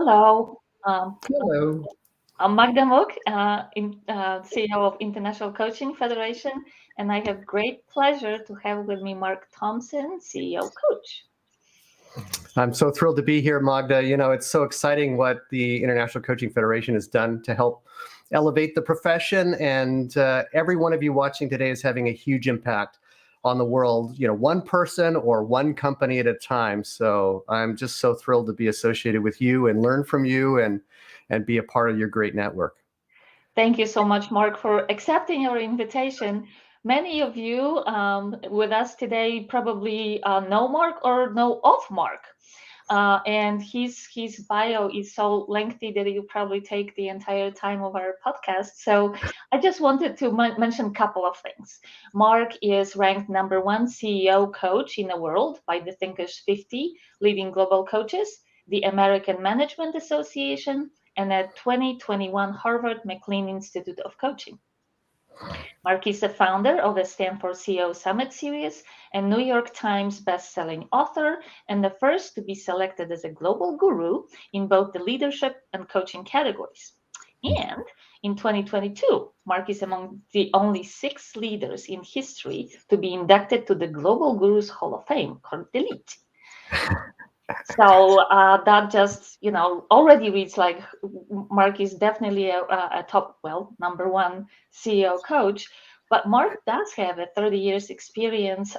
Hello. Hello. I'm Magda Mok, CEO of International Coaching Federation, and I have great pleasure to have with me Mark Thompson, CEO Coach. I'm so thrilled to be here, Magda. You know, it's so exciting what the International Coaching Federation has done to help elevate the profession. And every one of you watching today is having a huge impact on the world, one person or one company at a time. So I'm just so thrilled to be associated with you and learn from you and be a part of your great network. Thank you so much, Mark, for accepting our invitation. Many of you with us today probably know Mark or know of Mark. And his bio is so lengthy that you probably take the entire time of our podcast. So I just wanted to mention a couple of things. Mark is ranked #1 CEO coach in the world by the Thinkers 50 leading global coaches, the American Management Association, and a 2021 Harvard McLean Institute of Coaching. Mark is the founder of the Stanford CEO Summit Series and New York Times best-selling author, and the first to be selected as a global guru in both the leadership and coaching categories. And in 2022, Mark is among the only 6 leaders in history to be inducted to the Global Gurus Hall of Fame, called Elite. So that just, already reads like Mark is definitely a top, #1 CEO coach. But Mark does have a 30 years experience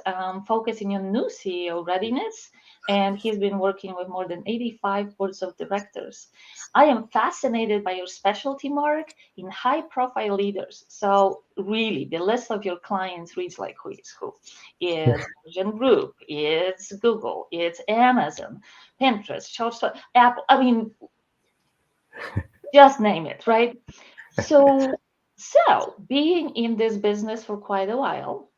focusing on new CEO readiness, and he's been working with more than 85 boards of directors. I am fascinated by your specialty, Mark, in high-profile leaders. So really, the list of your clients reads like who is who. It's Virgin Group, it's Google, it's Amazon, Pinterest, Shopify, Apple. I mean, just name it, right? So being in this business for quite a while,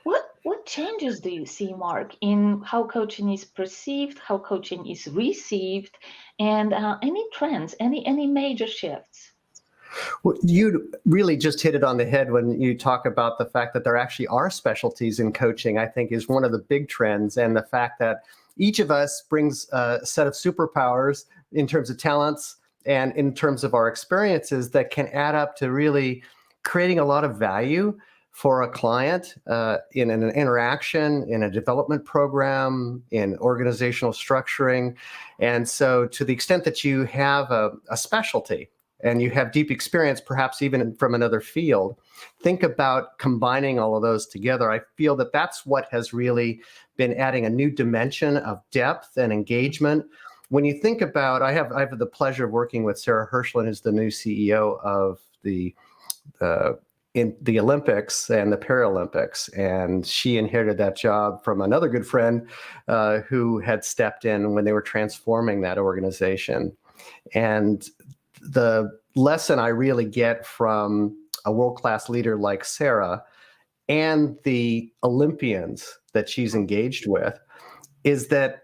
what changes do you see, Mark, in how coaching is perceived, how coaching is received, and any trends, any major shifts? Well, you really just hit it on the head when you talk about the fact that there actually are specialties in coaching, I think is one of the big trends. And the fact that each of us brings a set of superpowers in terms of talents and in terms of our experiences that can add up to really creating a lot of value for a client in an interaction, in a development program, in organizational structuring. And so to the extent that you have a specialty, and you have deep experience, perhaps even from another field, think about combining all of those together. I feel that that's what has really been adding a new dimension of depth and engagement. When you think about, I have the pleasure of working with Sarah Hirschland, who's the new CEO of in the Olympics and the Paralympics. And she inherited that job from another good friend who had stepped in when they were transforming that organization. And the lesson I really get from a world-class leader like Sarah and the Olympians that she's engaged with is that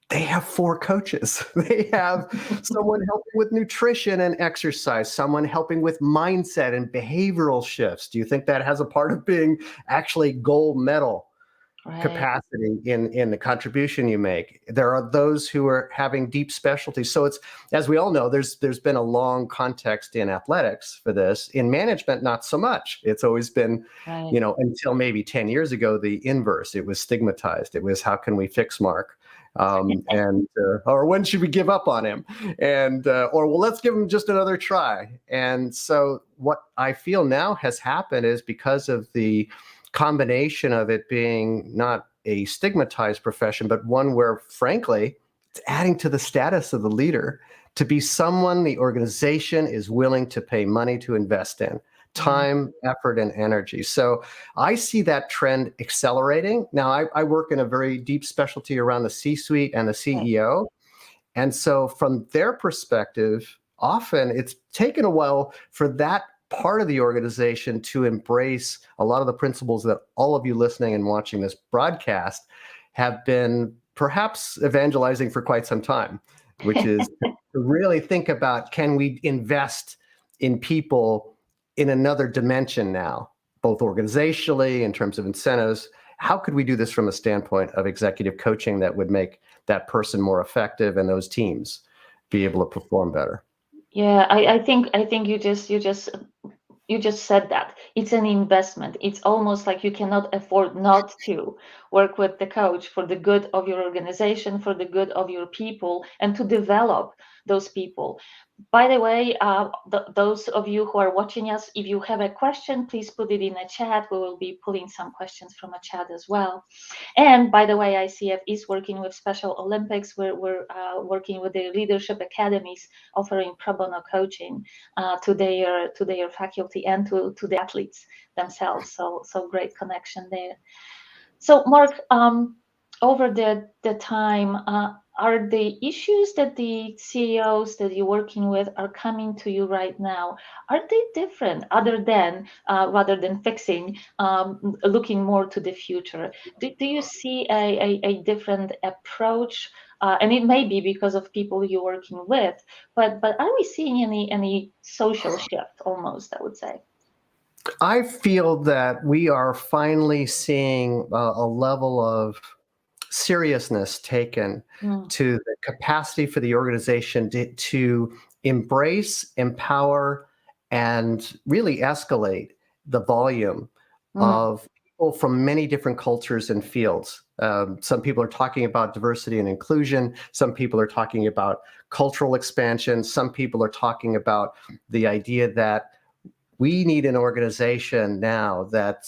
they have 4 coaches. They have someone helping with nutrition and exercise, someone helping with mindset and behavioral shifts. Do you think that has a part of being actually gold medal capacity in the contribution you make? There are those who are having deep specialties. So it's, as we all know, there's been a long context in athletics for this. In management, not so much. It's always been, until maybe 10 years ago, the inverse. It was stigmatized. It was, how can we fix Mark? Or when should we give up on him? Or well, let's give him just another try. And so what I feel now has happened is, because of the combination of it being not a stigmatized profession, but one where, frankly, it's adding to the status of the leader to be someone the organization is willing to pay money to invest in, time, effort, and energy. So I see that trend accelerating. Now, I work in a very deep specialty around the C-suite and the CEO. And so from their perspective, often it's taken a while for that part of the organization to embrace a lot of the principles that all of you listening and watching this broadcast have been perhaps evangelizing for quite some time, which is to really think about, can we invest in people in another dimension now, both organizationally, in terms of incentives? How could we do this from a standpoint of executive coaching that would make that person more effective and those teams be able to perform better. Yeah, I think you just said that it's an investment. It's almost like you cannot afford not to work with the coach for the good of your organization, for the good of your people, and to develop those people. By the way, those of you who are watching us, if you have a question, please put it in a chat. We will be pulling some questions from a chat as well. And by the way, ICF is working with Special Olympics. We're working with the leadership academies, offering pro bono coaching to their faculty and to the athletes themselves. So great connection there. So Mark, over the time, are the issues that the CEOs that you're working with are coming to you right now, are they different other than rather than fixing, looking more to the future? Do you see a different approach? And it may be because of people you're working with, but are we seeing any social shift almost, I would say? I feel that we are finally seeing a level of seriousness taken Mm, to the capacity for the organization to embrace, empower, and really escalate the volume mm, of people from many different cultures and fields. Some people are talking about diversity and inclusion. Some people are talking about cultural expansion. Some people are talking about the idea that we need an organization now that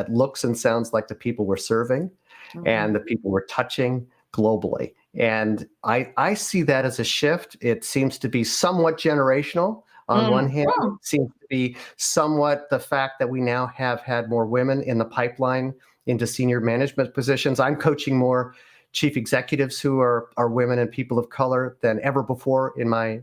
looks and sounds like the people we're serving mhm, and the people we're touching globally. And I see that as a shift. It seems to be somewhat generational. On one mm, hand, it mm. seems to be somewhat the fact that we now have had more women in the pipeline into senior management positions. I'm coaching more chief executives who are women and people of color than ever before in my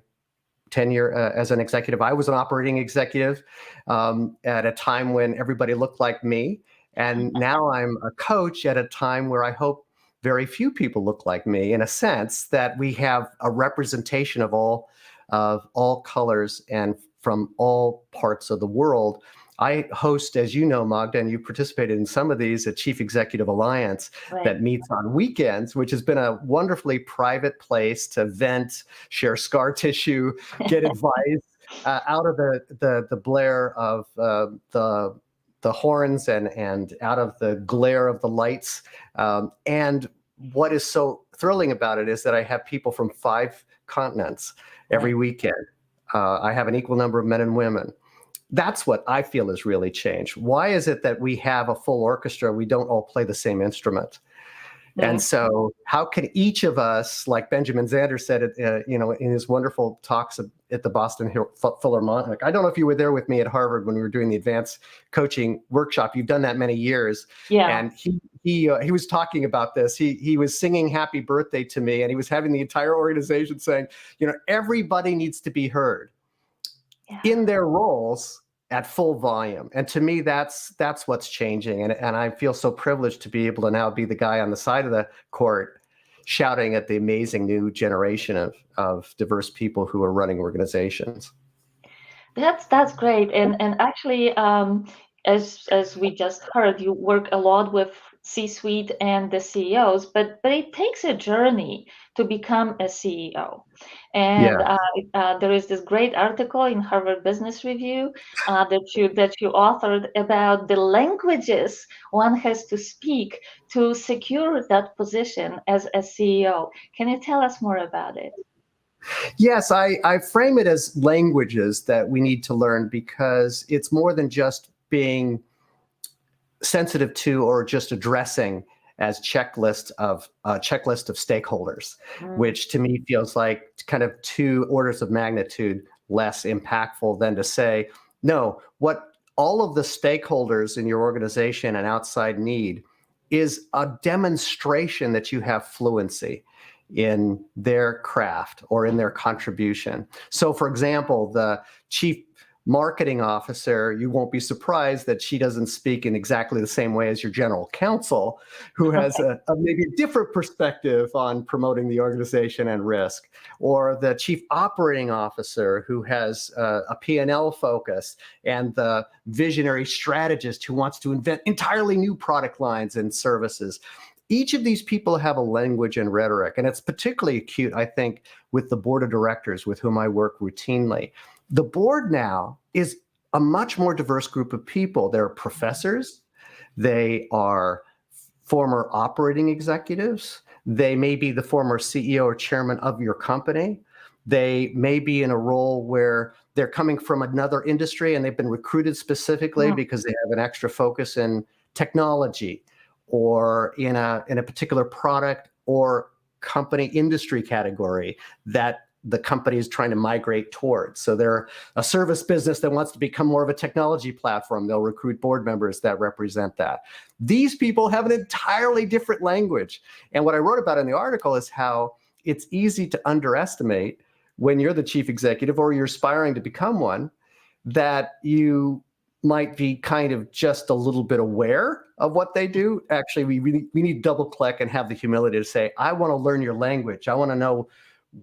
tenure as an executive. I was an operating executive at a time when everybody looked like me. And now I'm a coach at a time where I hope very few people look like me, in a sense that we have a representation of all colors and from all parts of the world. I host, as you know, Magda, and you participated in some of these, a Chief Executive Alliance Right. that meets on weekends, which has been a wonderfully private place to vent, share scar tissue, get advice out of the blare of the horns and out of the glare of the lights. And what is so thrilling about it is that I have people from 5 continents every Right. weekend. I have an equal number of men and women. That's what I feel has really changed. Why is it that we have a full orchestra? We don't all play the same instrument. And Mm. so, how can each of us, like Benjamin Zander said, in his wonderful talks at the Boston Philharmonic? I don't know if you were there with me at Harvard when we were doing the advanced coaching workshop. You've done that many years, Yeah. and he was talking about this. He was singing "Happy Birthday" to me, and he was having the entire organization saying, everybody needs to be heard Yeah. in their roles at full volume. And to me, that's what's changing. And I feel so privileged to be able to now be the guy on the side of the court shouting at the amazing new generation of diverse people who are running organizations. That's great. And actually, as we just heard, you work a lot with C-suite and the CEOs, but it takes a journey to become a CEO. And Yeah. there is this great article in Harvard Business Review that you authored about the languages one has to speak to secure that position as a CEO. Can you tell us more about it? Yes, I frame it as languages that we need to learn because it's more than just being sensitive to or just addressing as checklist of stakeholders, Mm, which to me feels like kind of 2 orders of magnitude less impactful than to say, no, what all of the stakeholders in your organization and outside need is a demonstration that you have fluency in their craft or in their contribution. So for example, the chief marketing officer, you won't be surprised that she doesn't speak in exactly the same way as your general counsel, who has a maybe a different perspective on promoting the organization and risk, or the chief operating officer who has a P&L focus, and the visionary strategist who wants to invent entirely new product lines and services. each of these people have a language and rhetoric, and it's particularly acute, I think, with the board of directors with whom I work routinely. The board now is a much more diverse group of people. There are professors, they are former operating executives, they may be the former CEO or chairman of your company. They may be in a role where they're coming from another industry and they've been recruited specifically because they have an extra focus in technology or in a particular product or company industry category that the company is trying to migrate towards. So they're a service business that wants to become more of a technology platform. They'll recruit board members that represent that. These people have an entirely different language. And what I wrote about in the article is how it's easy to underestimate when you're the chief executive or you're aspiring to become one, that you might be kind of just a little bit aware of what they do. Actually, we need to double click and have the humility to say, I want to learn your language. I want to know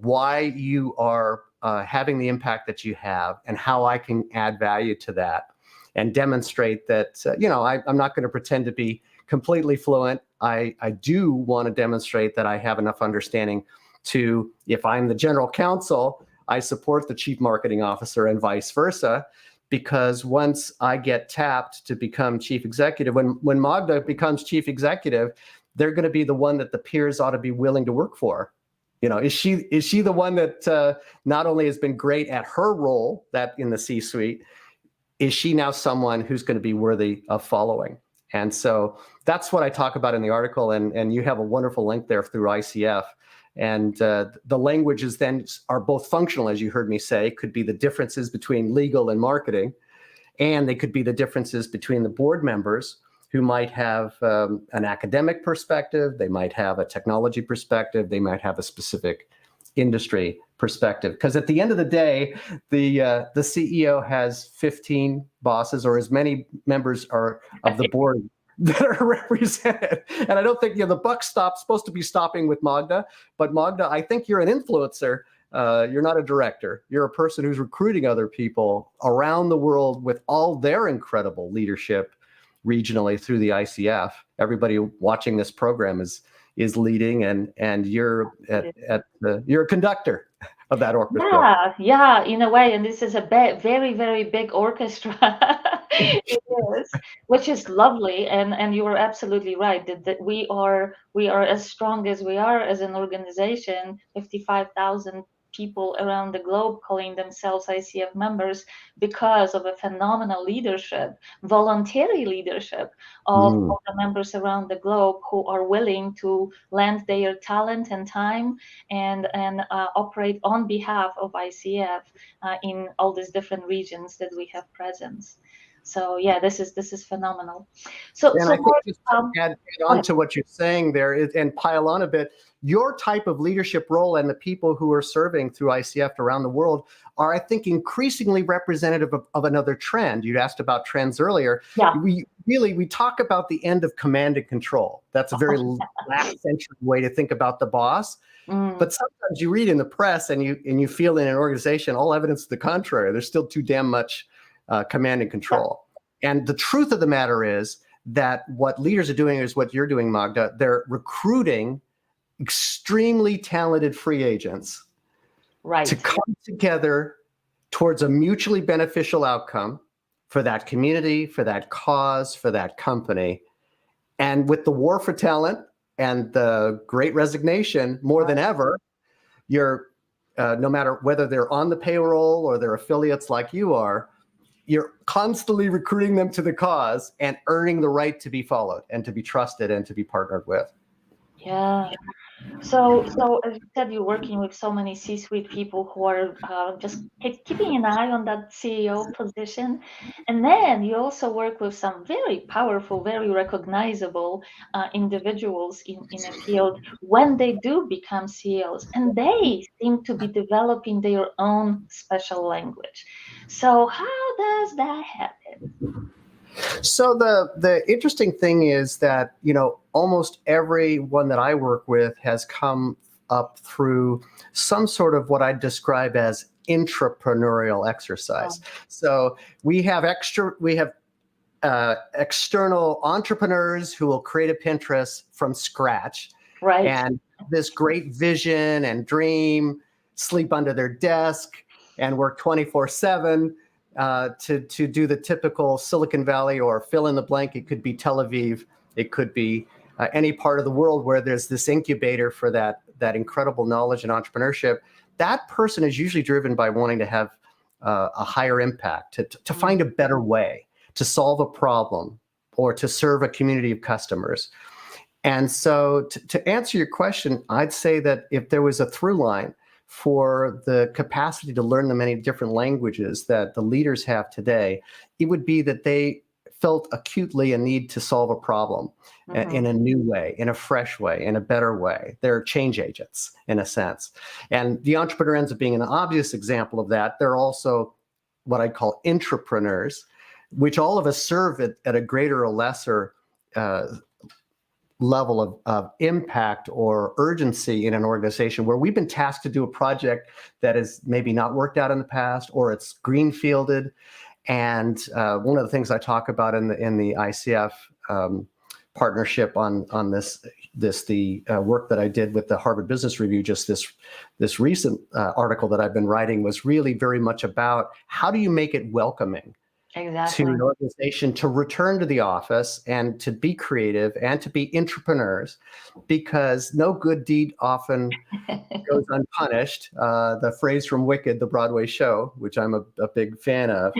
why you are having the impact that you have and how I can add value to that and demonstrate that, I'm not going to pretend to be completely fluent. I do want to demonstrate that I have enough understanding to, if I'm the general counsel, I support the chief marketing officer and vice versa, because once I get tapped to become chief executive, when Magda becomes chief executive, they're going to be the one that the peers ought to be willing to work for. Is she the one that not only has been great at her role, that in the C-suite, is she now someone who's going to be worthy of following? And so that's what I talk about in the article, and you have a wonderful link there through ICF. And the languages then are both functional, as you heard me say, could be the differences between legal and marketing, and they could be the differences between the board members who might have an academic perspective, they might have a technology perspective, they might have a specific industry perspective. Because at the end of the day, the CEO has 15 bosses, or as many members are of the board that are represented. And I don't think the buck supposed to be stopping with Magda, but Magda, I think you're an influencer. You're not a director. You're a person who's recruiting other people around the world with all their incredible leadership regionally through the ICF. Everybody watching this program is leading, and you're you're a conductor of that orchestra. Yeah, in a way, and this is a very, very big orchestra. It is, which is lovely, and you are absolutely right that we are as strong as we are as an organization, 55,000 people around the globe calling themselves ICF members because of a phenomenal leadership, voluntary leadership of the members around the globe who are willing to lend their talent and time and operate on behalf of ICF in all these different regions that we have presence. So yeah, this is phenomenal. And I think just to add on to what you're saying there and pile on a bit, your type of leadership role and the people who are serving through ICF around the world are, I think, increasingly representative of another trend. You'd asked about trends earlier. Yeah. We talk about the end of command and control. That's a very last century way to think about the boss. But sometimes you read in the press and you feel in an organization all evidence to the contrary. There's still too damn much command and control. Yeah. And the truth of the matter is that what leaders are doing is what you're doing, Magda. They're recruiting extremely talented free agents to come together towards a mutually beneficial outcome for that community, for that cause, for that company. And with the war for talent and the great resignation, more than ever, you're no matter whether they're on the payroll or they're affiliates like you are, you're constantly recruiting them to the cause and earning the right to be followed and to be trusted and to be partnered with. Yeah. So as you said, you're working with so many C-suite people who are just keeping an eye on that CEO position. And then you also work with some very powerful, very recognizable individuals in a field when they do become CEOs. And they seem to be developing their own special language. So how does that happen? So the interesting thing is that, almost everyone that I work with has come up through some sort of what I describe as intrapreneurial exercise. So we have external entrepreneurs who will create a Pinterest from scratch, Right. and this great vision and dream, sleep under their desk and work 24/7 to do the typical Silicon Valley or fill in the blank. It could be Tel Aviv. It could be any part of the world where there's this incubator for that incredible knowledge and entrepreneurship. That person is usually driven by wanting to have a higher impact, to find a better way to solve a problem or to serve a community of customers. And so to answer your question, I'd say that if there was a through line for the capacity to learn the many different languages that the leaders have today, it would be that they felt acutely a need to solve a problem in a new way, in a fresh way, in a better way. They're change agents in a sense. And the entrepreneur ends up being an obvious example of that. They're also what I call intrapreneurs, which all of us serve at a greater or lesser level of impact or urgency in an organization where we've been tasked to do a project that has maybe not worked out in the past, or it's greenfielded. And one of the things I talk about in the ICF partnership on the work that I did with the Harvard Business Review, just this recent article that I've been writing, was really very much about how do you make it welcoming to an organization to return to the office and to be creative and to be entrepreneurs, because no good deed often goes unpunished. The phrase from Wicked, the Broadway show, which I'm a big fan of.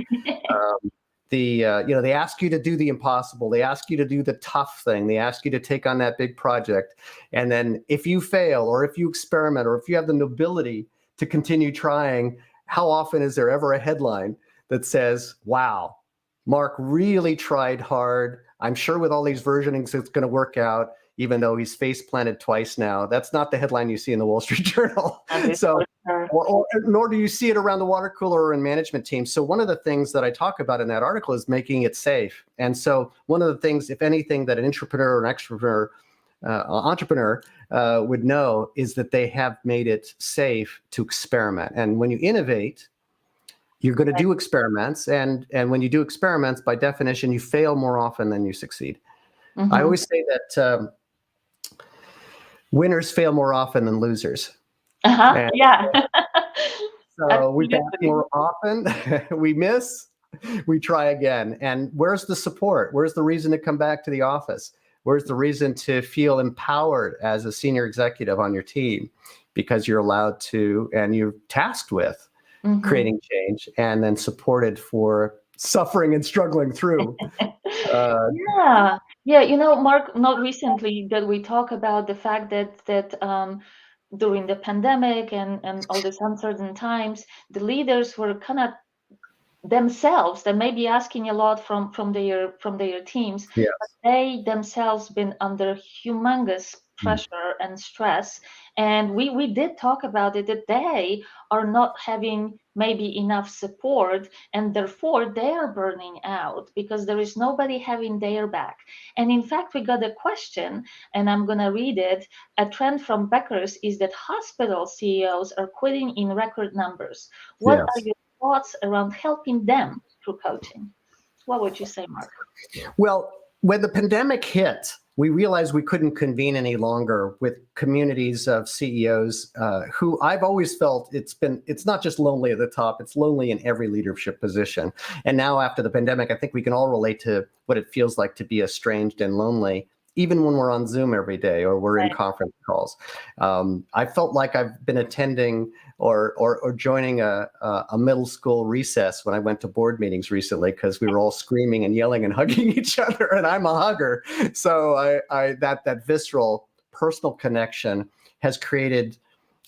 They ask you to do the impossible. They ask you to do the tough thing. They ask you to take on that big project. And then if you fail, or if you experiment, or if you have the nobility to continue trying, how often is there ever a headline that says, wow, Mark really tried hard. I'm sure with all these versionings, it's going to work out, even though he's face planted twice now. That's not the headline you see in the Wall Street Journal. So, nor do you see it around the water cooler or in management teams. So one of the things that I talk about in that article is making it safe. And so one of the things, if anything, that an entrepreneur would know is that they have made it safe to experiment. And when you innovate, you're going to do experiments. And when you do experiments, by definition, you fail more often than you succeed. I always say that winners fail more often than losers. Yeah. So we fail more often, we miss, we try again. And where's the support? Where's the reason to come back to the office? Where's the reason to feel empowered as a senior executive on your team? Because you're allowed to, and you're tasked with creating change, and then supported for suffering and struggling through. Yeah. Mark, not recently that we talk about the fact that during the pandemic and all these uncertain times, the leaders were kind of themselves, they may be asking a lot from their teams, Yes. but they themselves been under humongous pressure and stress. And we did talk about it, that they are not having maybe enough support, and therefore they are burning out because there is nobody having their back. And in fact, we got a question, and I'm going to read it. A trend from Becker's is that hospital CEOs are quitting in record numbers. What are your thoughts around helping them through coaching? What would you say, Mark? Well, when the pandemic hit, we realized we couldn't convene any longer with communities of CEOs who I've always felt it's not just lonely at the top, it's lonely in every leadership position. And now after the pandemic, I think we can all relate to what it feels like to be estranged and lonely, even when we're on Zoom every day or we're in conference calls. I felt like I've been attending or joining a middle school recess when I went to board meetings recently, because we were all screaming and yelling and hugging each other, and I'm a hugger. So that visceral personal connection has created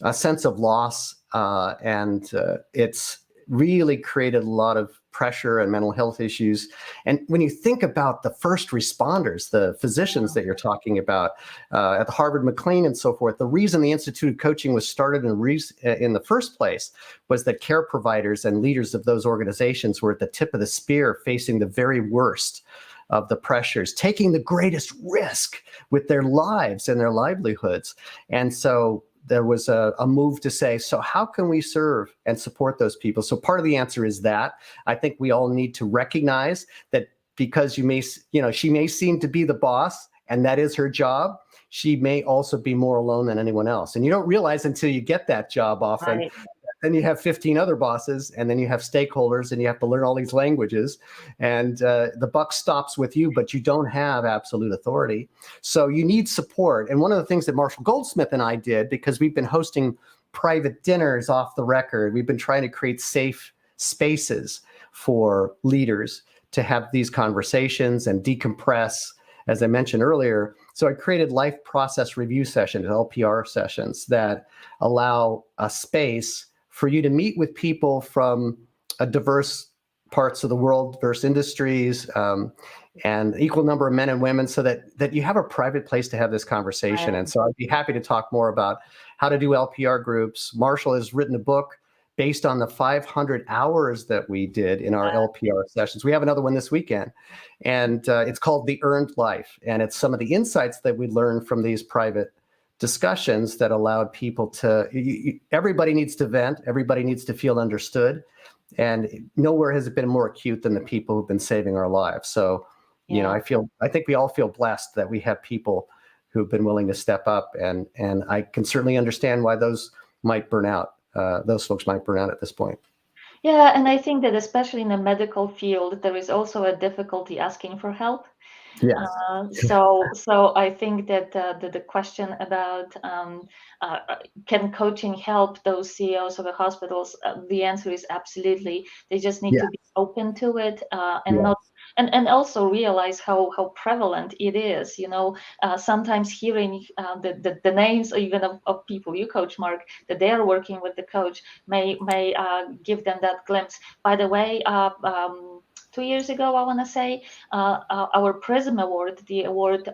a sense of loss, and it's really created a lot of pressure and mental health issues. And when you think about the first responders, the physicians that you're talking about at the Harvard McLean and so forth, the reason the Institute of Coaching was started in the first place was that care providers and leaders of those organizations were at the tip of the spear, facing the very worst of the pressures, taking the greatest risk with their lives and their livelihoods. And so there was a move to say, so how can we serve and support those people? So part of the answer is that I think we all need to recognize that because she may seem to be the boss, and that is her job. She may also be more alone than anyone else. And you don't realize until you get that job often. Right. Then you have 15 other bosses, and then you have stakeholders, and you have to learn all these languages. And the buck stops with you, but you don't have absolute authority. So you need support. And one of the things that Marshall Goldsmith and I did, because we've been hosting private dinners off the record, we've been trying to create safe spaces for leaders to have these conversations and decompress, as I mentioned earlier. So I created life process review sessions, LPR sessions, that allow a space for you to meet with people from a diverse parts of the world, diverse industries, and equal number of men and women, so that you have a private place to have this conversation. Right. And so I'd be happy to talk more about how to do LPR groups. Marshall has written a book based on the 500 hours that we did in our LPR sessions. We have another one this weekend, and it's called The Earned Life. And it's some of the insights that we learned from these private discussions that allowed people to, everybody needs to vent, everybody needs to feel understood. And nowhere has it been more acute than the people who've been saving our lives. So, I think we all feel blessed that we have people who've been willing to step up, and I can certainly understand why those might burn out. Those folks might burn out at this point. Yeah, and I think that especially in the medical field, there is also a difficulty asking for help. Yes. So I think that the question about can coaching help those CEOs of the hospitals, the answer is absolutely. They just need Yeah. to be open to it, and Yeah. not and also realize how prevalent it is. Sometimes hearing the names even of people you coach, Mark, that they are working with the coach may give them that glimpse. By the way, 2 years ago, I want to say, our PRISM Award, the award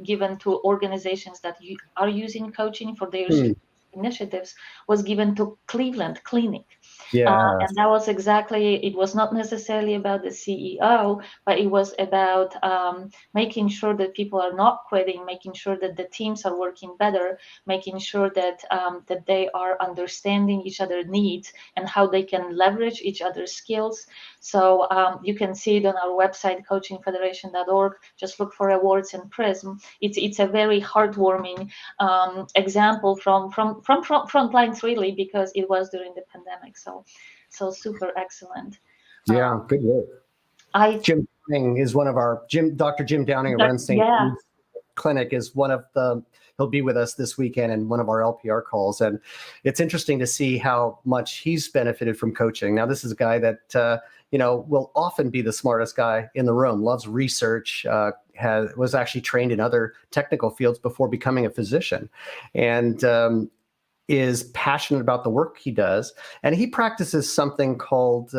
given to organizations that are using coaching for their initiatives, was given to Cleveland Clinic. Yeah. And that was exactly, it was not necessarily about the CEO, but it was about making sure that people are not quitting, making sure that the teams are working better, making sure that that they are understanding each other's needs and how they can leverage each other's skills. So you can see it on our website, coachingfederation.org. Just look for awards and PRISM. It's a very heartwarming example from front lines, really, because it was during the pandemic. So super excellent. Yeah. Good work. Jim Downing is one of our Dr. Jim Downing of runs St. Jude's Clinic is one of the. He'll be with us this weekend in one of our LPR calls, and it's interesting to see how much he's benefited from coaching. Now, this is a guy that will often be the smartest guy in the room. Loves research. Was actually trained in other technical fields before becoming a physician, and is passionate about the work he does. And he practices something called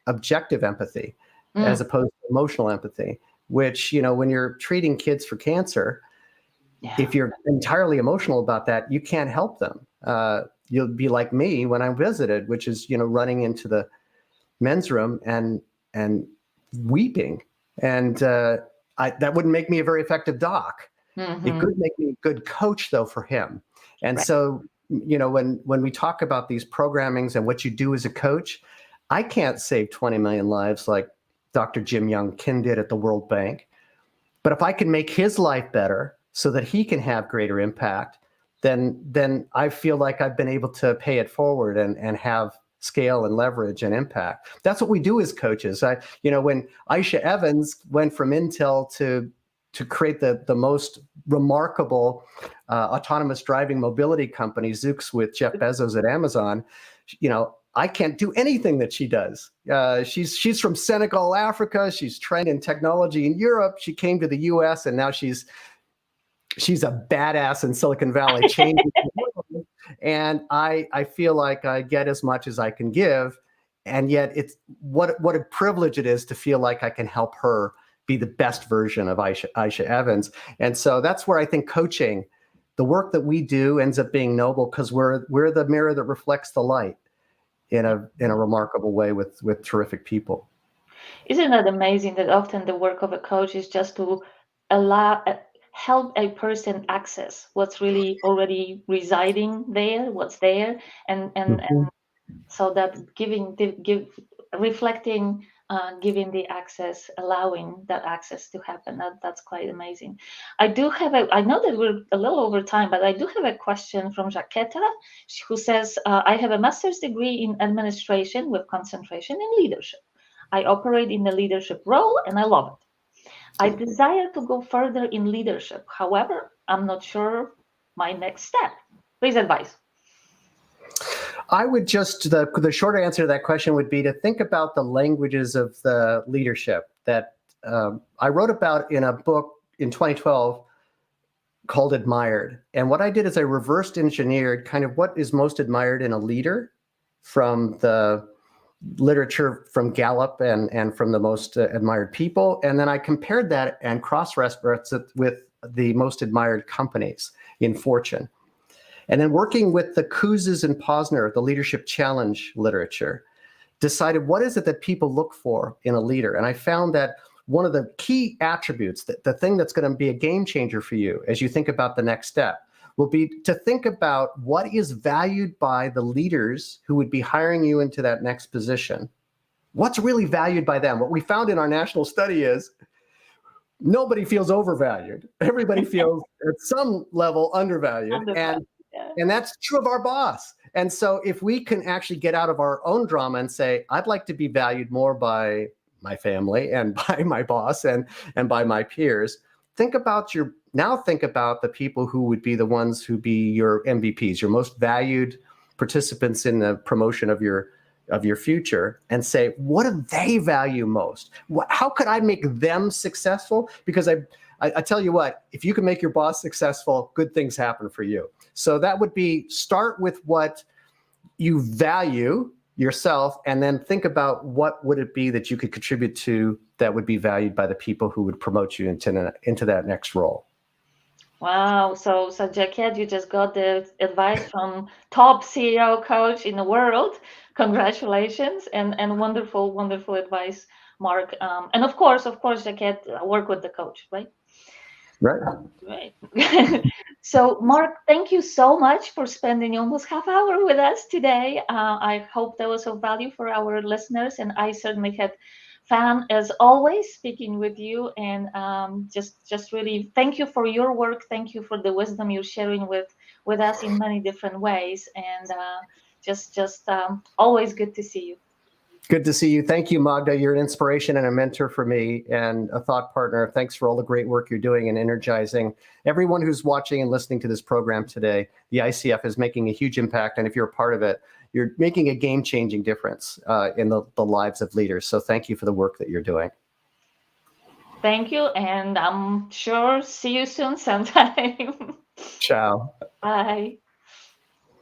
objective empathy, as opposed to emotional empathy, which, when you're treating kids for cancer, if you're entirely emotional about that, you can't help them. You'll be like me when I visited, which is, running into the men's room and weeping. And that wouldn't make me a very effective doc. It could make me a good coach, though, for him. And so, when we talk about these programmings and what you do as a coach, I can't save 20 million lives like Dr. Jim Young Kim did at the World Bank. But if I can make his life better so that he can have greater impact, then I feel like I've been able to pay it forward and have scale and leverage and impact. That's what we do as coaches. When Aisha Evans went from Intel to create the most remarkable autonomous driving mobility company, Zoox, with Jeff Bezos at Amazon, I can't do anything that she does. She's from Senegal, Africa. She's trained in technology in Europe. She came to the U.S. and now she's a badass in Silicon Valley, changing the world. And I feel like I get as much as I can give, and yet it's what a privilege it is to feel like I can help her be the best version of Aisha Evans. And so that's where I think coaching, the work that we do, ends up being noble, because we're the mirror that reflects the light in a remarkable way with terrific people. Isn't that amazing that often the work of a coach is just to help a person access what's really already residing there, what's there, and so that reflecting giving the access, allowing that access to happen. That's quite amazing. I know that we're a little over time, but I do have a question from Jaqueta, who says, I have a master's degree in administration with concentration in leadership. I operate in the leadership role and I love it. I desire to go further in leadership. However, I'm not sure my next step. Please advise. I would just, the shorter answer to that question would be to think about the languages of the leadership that I wrote about in a book in 2012 called Admired. And what I did is I reversed engineered kind of what is most admired in a leader from the literature from Gallup and from the most admired people. And then I compared that and cross-referenced it with the most admired companies in Fortune. And then working with the Kouzes and Posner, the Leadership Challenge literature, decided what is it that people look for in a leader. And I found that one of the key attributes, that the thing that's going to be a game changer for you as you think about the next step, will be to think about what is valued by the leaders who would be hiring you into that next position. What's really valued by them? What we found in our national study is nobody feels overvalued. Everybody feels at some level undervalued. And that's true of our boss. And so if we can actually get out of our own drama and say, I'd like to be valued more by my family and by my boss and by my peers, think about the people who would be the ones who be your MVPs, your most valued participants in the promotion of your future, and say, what do they value most? How could I make them successful? Because I tell you what, if you can make your boss successful, good things happen for you. So that would be, start with what you value yourself, and then think about what would it be that you could contribute to that would be valued by the people who would promote you into that next role. Wow. So Jaquette, you just got the advice from top CEO coach in the world. Congratulations, and wonderful, wonderful advice, Mark. And of course, Jaquette, work with the coach, right? Right. So, Mark, thank you so much for spending almost half hour with us today. I hope that was of value for our listeners, and I certainly had fun as always speaking with you. And just really thank you for your work. Thank you for the wisdom you're sharing with us in many different ways. And just always good to see you. Good to see you. Thank you, Magda. You're an inspiration and a mentor for me and a thought partner. Thanks for all the great work you're doing and energizing everyone who's watching and listening to this program today. The ICF is making a huge impact. And if you're a part of it, you're making a game-changing difference in the lives of leaders. So thank you for the work that you're doing. Thank you. And I'm sure see you soon sometime. Ciao. Bye.